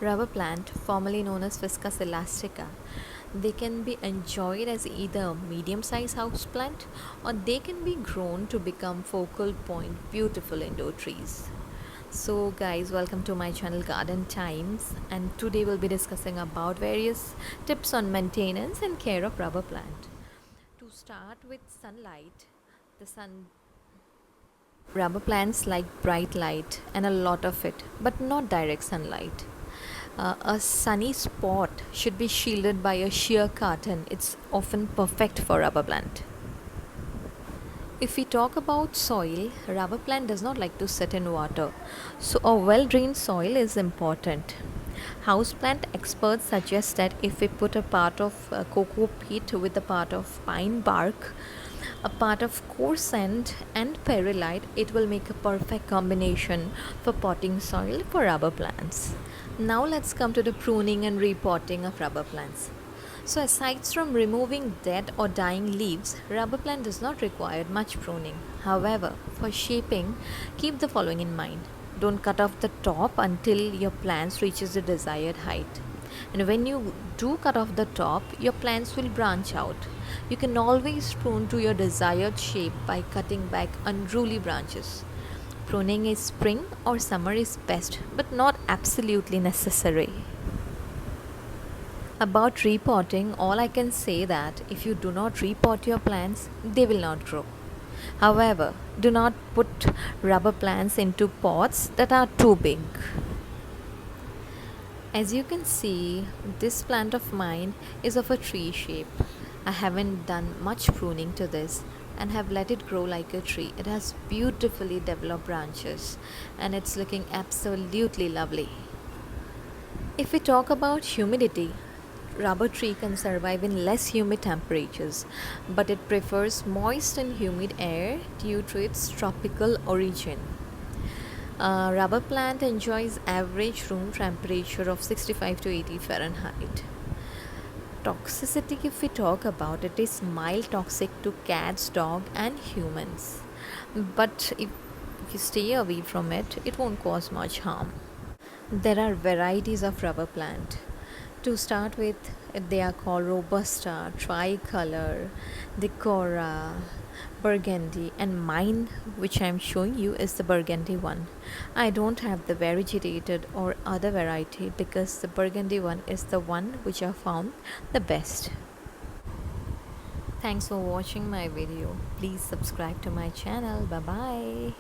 Rubber plant, formerly known as Ficus elastica, they can be enjoyed as either a medium-sized house plant or they can be grown to become focal point beautiful indoor trees. So guys, welcome to my channel Garden Times, and today we'll be discussing about various tips on maintenance and care of rubber plant. To start with sunlight, the sun rubber plants like bright light and a lot of it, but not direct sunlight. A sunny spot should be shielded by a sheer curtain. It's often perfect for rubber plant. If we talk about soil, rubber plant does not like to sit in water, so a well-drained soil is important. Houseplant experts suggest that if we put a part of cocoa peat with a part of pine bark, a part of coarse sand and perlite, it will make a perfect combination for potting soil for rubber plants. Now let's come to the pruning and repotting of rubber plants. So aside from removing dead or dying leaves, rubber plant does not require much pruning. However, for shaping, keep the following in mind. Don't cut off the top until your plants reaches the desired height. And when you do cut off the top, your plants will branch out. You can always prune to your desired shape by cutting back unruly branches. Pruning in spring or summer is best, but not absolutely necessary. About repotting, all I can say that if you do not repot your plants, they will not grow. However, do not put rubber plants into pots that are too big. As you can see, this plant of mine is of a tree shape. I haven't done much pruning to this and have let it grow like a tree. It has beautifully developed branches and it's looking absolutely lovely. If we talk about humidity, rubber tree can survive in less humid temperatures, but it prefers moist and humid air due to its tropical origin. Rubber plant enjoys average room temperature of 65 to 80 Fahrenheit. Toxicity, if we talk about it, is mild toxic to cats, dog and humans. But if you stay away from it, it won't cause much harm. There are varieties of rubber plant. To start with, they are called Robusta, Tricolor, Decora, Burgundy, and mine, which I am showing you, is the Burgundy one. I don't have the variegated or other variety because the Burgundy one is the one which I found the best. Thanks for watching my video. Please subscribe to my channel. Bye bye.